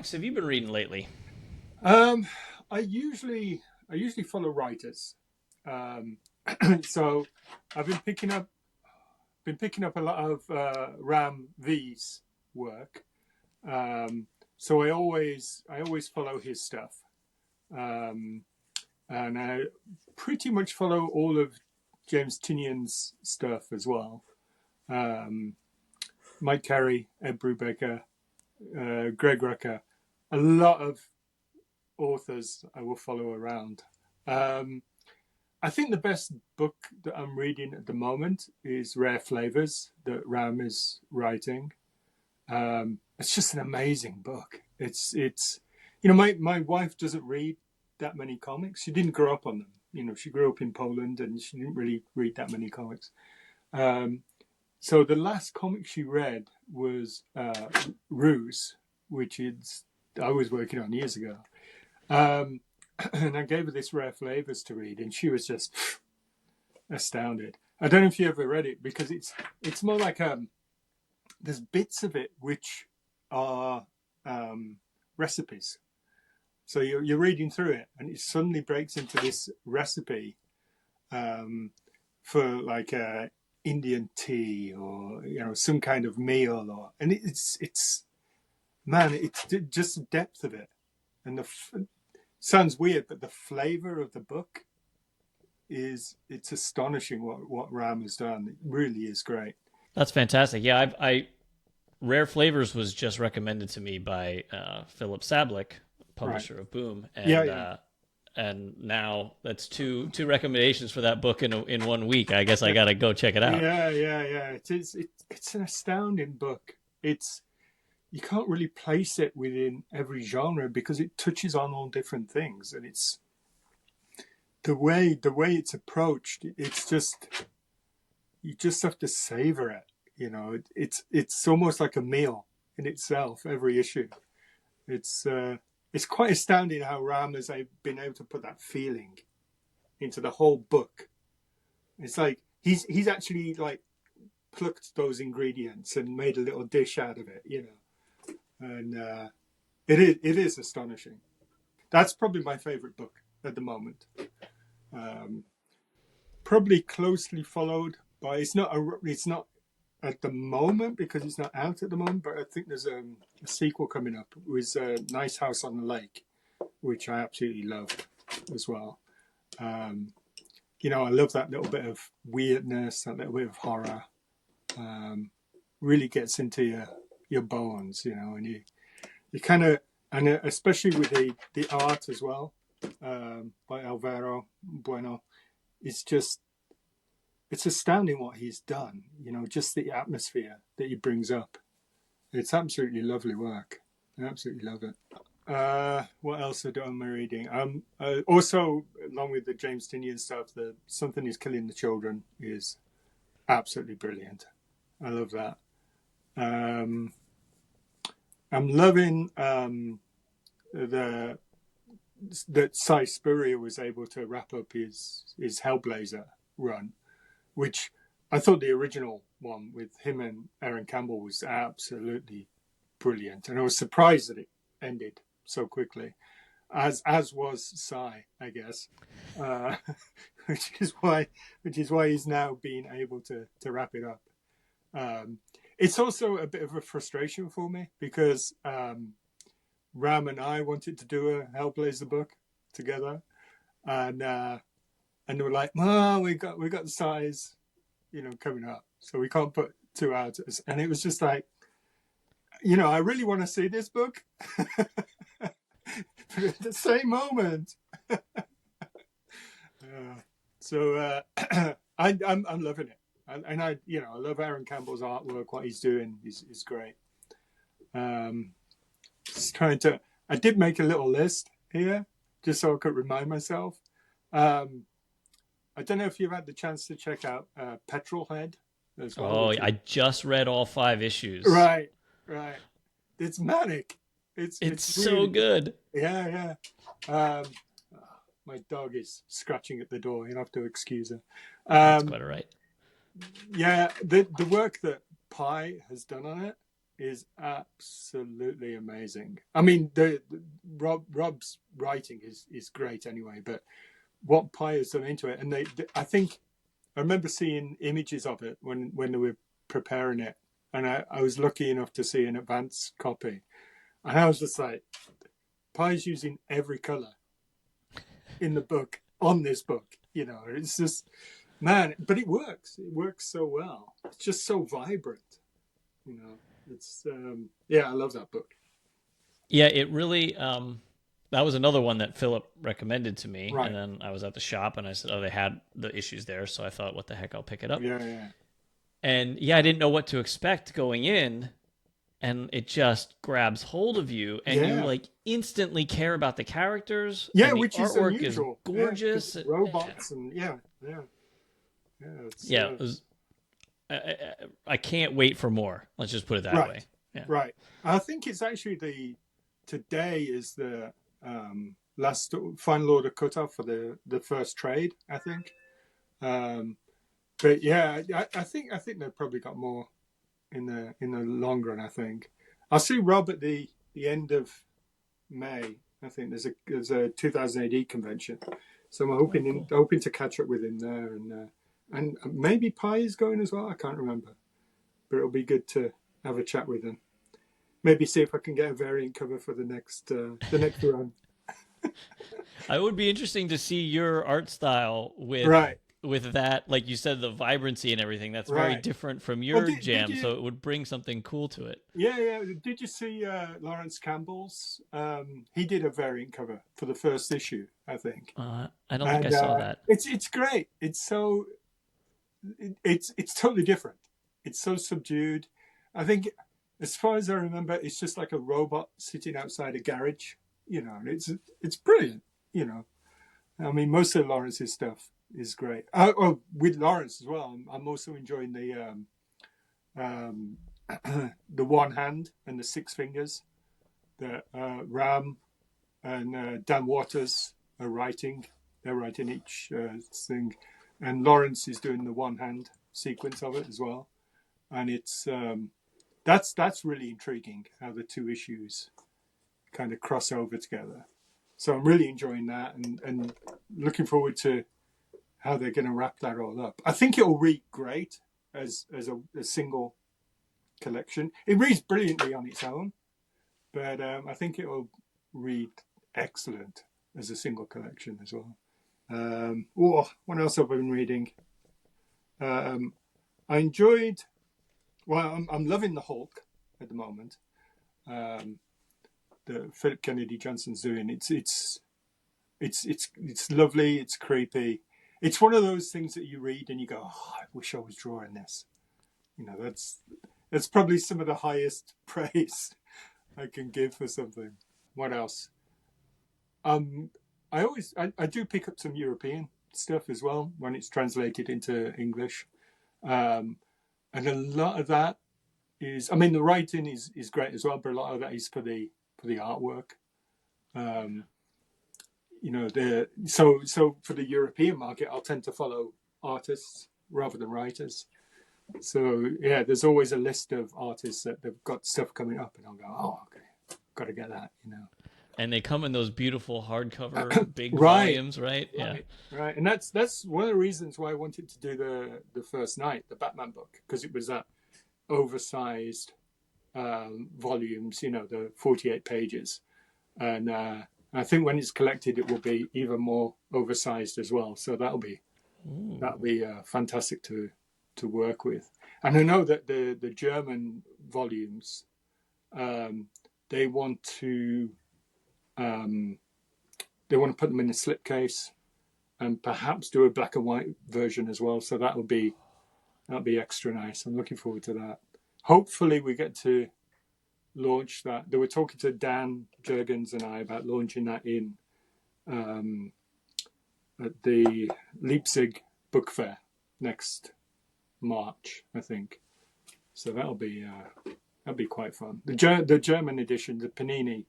comics have you been reading lately? Um, I usually follow writers. Um, so I've been picking up a lot of Ram V's work. Um, so I always follow his stuff, um, and I pretty much follow all of James Tinian's stuff as well. Um, Mike Carey, Ed Brubaker, Greg Rucka, a lot of authors I will follow around. Um, I think the best book that I'm reading at the moment is Rare Flavors that Ram is writing. It's just an amazing book. My wife doesn't read that many comics. She didn't grow up on them. She grew up in Poland and she didn't really read that many comics. Um, so the last comic she read was Ruse, which is I was working on years ago. Um, and I gave her this Rare Flavors to read, and she was just astounded. I don't know if you ever read it because it's more like there's bits of it which are um, recipes. So you're reading through it, and it suddenly breaks into this recipe um, for like Indian tea or some kind of meal, and it's man, it's just the depth of it and sounds weird, but the flavor of the book it's astonishing what Ram has done. It really is great. That's fantastic. Yeah, I Rare Flavors was just recommended to me by Philip Sablick, Right. publisher of Boom, Yeah, yeah. and now that's two recommendations for that book in 1 week. I guess I gotta go check it out. Yeah, yeah, yeah. It's an astounding book. It's You can't really place it within every genre because it touches on all different things, and it's the way it's approached. It's just you just have to savor it. It's almost like a meal in itself. Every issue. It's quite astounding how Ram has been able to put that feeling into the whole book. It's like he's actually like plucked those ingredients and made a little dish out of it. And it is astonishing. That's probably my favorite book at the moment. Um, Probably closely followed by it's not at the moment because it's not out at the moment, but I think there's a sequel coming up with Nice House on the Lake, which I absolutely loved as well. Um, I love that little bit of weirdness, that little bit of horror. Um, Really gets into your bones, and you kind of and especially with the art as well, by Alvaro Bueno. It's just it's astounding what he's done. Just the atmosphere that he brings up. It's absolutely lovely work. I absolutely love it. What else am I reading? Also, along with the James Tinian stuff, the Something is Killing the Children is absolutely brilliant. I love that. Um, I'm loving the that Cy Spurrier was able to wrap up his Hellblazer run, which I thought the original one with him and Aaron Campbell was absolutely brilliant, and I was surprised that it ended so quickly, as was Cy, I guess, uh, which is why he's now being able to wrap it up. Um, it's also a bit of a frustration for me because Ram and I wanted to do a Hellblazer book together, and they were like, "Oh, we got the size, coming up, so we can't put two out." And it was just like, I really want to see this book, but at the same moment. I'm loving it, and I love Aaron Campbell's artwork. What he's doing is great. Um, just trying to. I did make a little list here just so I could remind myself. Um, I don't know if you've had the chance to check out Petrol Head as well, Oh, which is I just read all 5 issues. right, right. It's manic. It's It's it's so really good. yeah, yeah. My dog is scratching at the door. You'll have to excuse her. That's Um, quite all right. yeah, the work that Pi has done on it is absolutely amazing. I mean, the Rob's writing is great anyway, but what Pi has done into it, and I think I remember seeing images of it when they were preparing it, and I was lucky enough to see an advanced copy, and I was just like, Pi's using every color in the book on this book. You know, it's just man, but it works. It works so well. It's just so vibrant. You know, it's yeah, I love that book. Yeah, it really. That was another one that Philip recommended to me, and Right. then I was at the shop and I said, "Oh, they had the issues there," so I thought, "What the heck? I'll pick it up." Yeah, yeah, And yeah, I didn't know what to expect going in, and it just grabs hold of you, and you yeah, like instantly care about the characters, yeah, and the which is artwork is unusual. Yeah, because gorgeous. robots and yeah, yeah, yeah. It's Yeah, it was. I can't wait for more. Let's just put it that right, way. Yeah. right. I think it's actually today is the last final order cutoff for the first trade. I think. Um, but yeah, I think they've probably got more in the long run. I think I'll see Rob at the end of May. I think there's a 2000 AD convention, so I'm Oh, cool. hoping to catch up with him there, and maybe Pi is going as well. I can't remember, but it'll be good to have a chat with him. Maybe see if I can get a variant cover for the next run. It would be interesting to see your art style Right, with that, like you said, the vibrancy and everything. That's very right. different from Well, your did jam, you? so it would bring something cool to it. Yeah, yeah. Did you see Lawrence Campbell's? He did a variant cover for the first issue, I think, I don't think I and saw that. it's great. It's totally different. It's so subdued. I think, as far as I remember, it's just like a robot sitting outside a garage. You know, and it's brilliant. You know, I mean, most of Lawrence's stuff is great. Oh, with Lawrence as well. I'm also enjoying um, the one hand and the six fingers that Ram and Dan Waters are writing. They're writing each thing, and Lawrence is doing the one hand sequence of it as well. And it's that's really intriguing how the two issues kind of cross over together. So I'm really enjoying that, and looking forward to how they're going to wrap that all up. I think it'll read great as a single collection. It reads brilliantly on its own, but I think it will read excellent as a single collection as well. What else have I been reading? Um, I enjoyed. Well, I'm loving the Hulk at the moment. Um, that Philip Kennedy Johnson's doing. It's lovely. It's creepy. It's one of those things that you read and you go, oh, I wish I was drawing this. You know, that's probably some of the highest praise I can give for something. What else? Um, I do pick up some European stuff as well when it's translated into English, um, and a lot of that is, I mean, the writing is great as well, but a lot of that is for the artwork. Um, you know, so for the European market, I'll tend to follow artists rather than writers. So yeah, there's always a list of artists that they've got stuff coming up, and I'll go, oh, okay, got to get that, you know. And they come in those beautiful hardcover big Right, volumes, right? Yeah. right, and that's one of the reasons why I wanted to do the first night, the Batman book, because it was that oversized volumes, you know, the 48 pages, and I think when it's collected, it will be even more oversized as well. So that'll Ooh. be fantastic to work with. And I know that the German volumes, um, they want to um, put them in a slipcase and perhaps do a black and white version as well. So that'll be extra nice. I'm looking forward to that. Hopefully, we get to launch that. They were talking to Dan Jurgens and I about launching that in um, at the Leipzig Book Fair next March, I think. So that'll be quite fun. The German edition, the Panini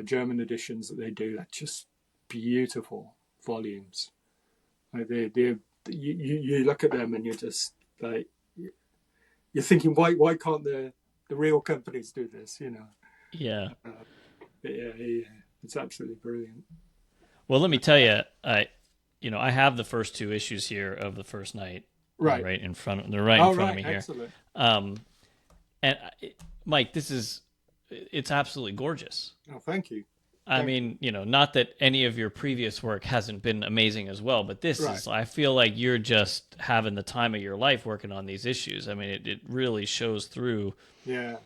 German editions that they do, are just beautiful volumes. Like you look at them and you're just like, you're thinking, why can't the real companies do this, Yeah. But yeah, it's absolutely brilliant. Well, let me tell you, I have the first two issues here of the first night, Right. right in front. They're right in Oh, front of right. me here. Excellent. Um, and Mike, it's absolutely gorgeous. Oh, thank you. I mean, not that any of your previous work hasn't been amazing as well, but this Right. is, I feel like you're just having the time of your life working on these issues. I mean, it really shows through. Yeah.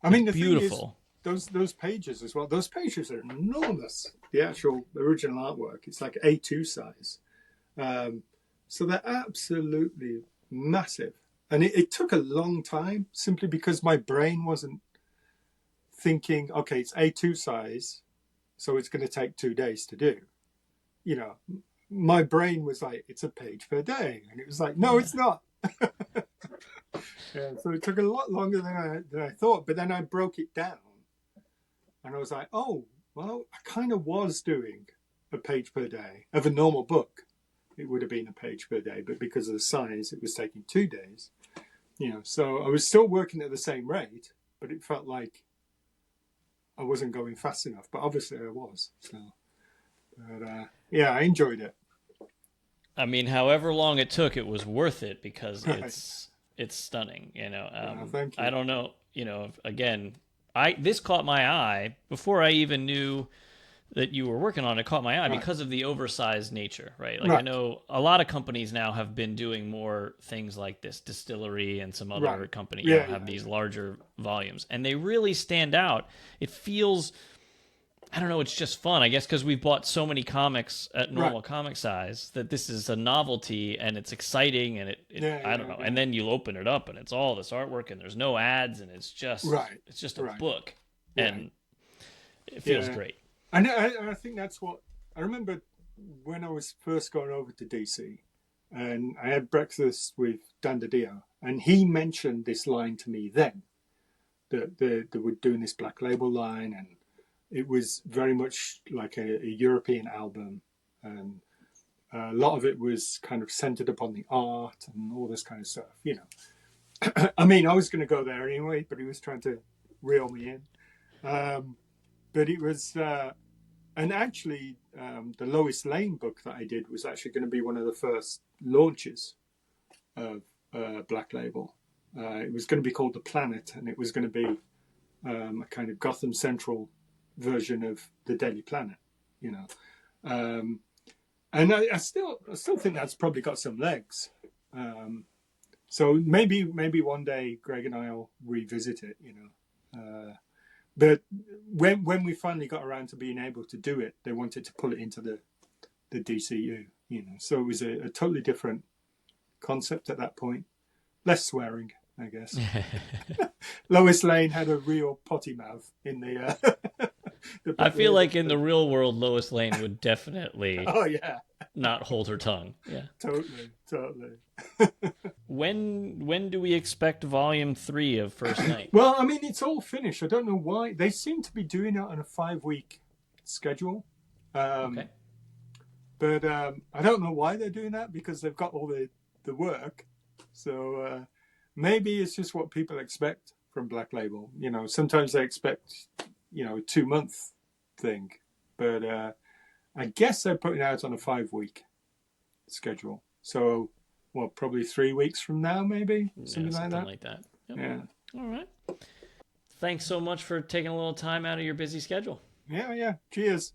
I mean, the Beautiful. thing is, those pages as well, those pages are enormous. The actual original artwork, it's like A2 size. So they're absolutely massive. And it took a long time simply because my brain wasn't thinking, okay, it's A2 size, so it's going to take 2 days to do. My brain was like, it's a page per day. And it was like, no, it's not. Yeah, so it took a lot longer than I thought. But then I broke it down. And I was like, oh, well, I kind of was doing a page per day of a normal book. It would have been a page per day. But because of the size, it was taking 2 days. So I was still working at the same rate, but it felt like I wasn't going fast enough. But obviously I was. So, yeah, I enjoyed it. I mean, however long it took, it was worth it because Right. it's stunning. Thank you. I don't know. Again, this caught my eye before I even knew that you were working on it. Caught my eye Right. because of the oversized nature, right? Like Right. I know a lot of companies now have been doing more things like this. Distillery and some other Right. company Yeah, have yeah, these larger volumes, and they really stand out. It feels. I don't know. It's just fun, I guess, because we've bought so many comics at normal Right. comic size that this is a novelty and it's exciting and Yeah, I don't know. yeah. And then you'll open it up and it's all this artwork and there's no ads and it's just a Right. book Yeah. and it feels Yeah. great. And I think that's what I remember when I was first going over to DC, and I had breakfast with Dan DiDio, and he mentioned this line to me then that they were doing this Black Label line, and it was very much like a European album, and a lot of it was kind of centered upon the art and all this kind of stuff. I mean, I was going to go there anyway, but he was trying to reel me in. But it was, and actually, the Lois Lane book that I did was actually going to be one of the first launches of Black Label. It was going to be called The Planet, and it was going to be a kind of Gotham Central version of the Daily Planet, and I still think that's probably got some legs. So maybe one day Greg and I will revisit it, But when we finally got around to being able to do it, they wanted to pull it into the DCU, So it was a totally different concept at that point. Less swearing, I guess. Lois Lane had a real potty mouth in the. I feel like in the real world, Lois Lane would definitely Oh yeah, not hold her tongue. Yeah. totally. When do we expect volume 3 of First Night? Well, I mean, it's all finished. I don't know why they seem to be doing it on a 5-week schedule. Okay. But I don't know why they're doing that because they've got all the work. So maybe it's just what people expect from Black Label. Sometimes they expect a 2-month thing, but I guess they're putting it out on a 5-week schedule. So, probably 3 weeks from now, maybe something like that. Yep. Yeah. All right. Thanks so much for taking a little time out of your busy schedule. Yeah. Cheers.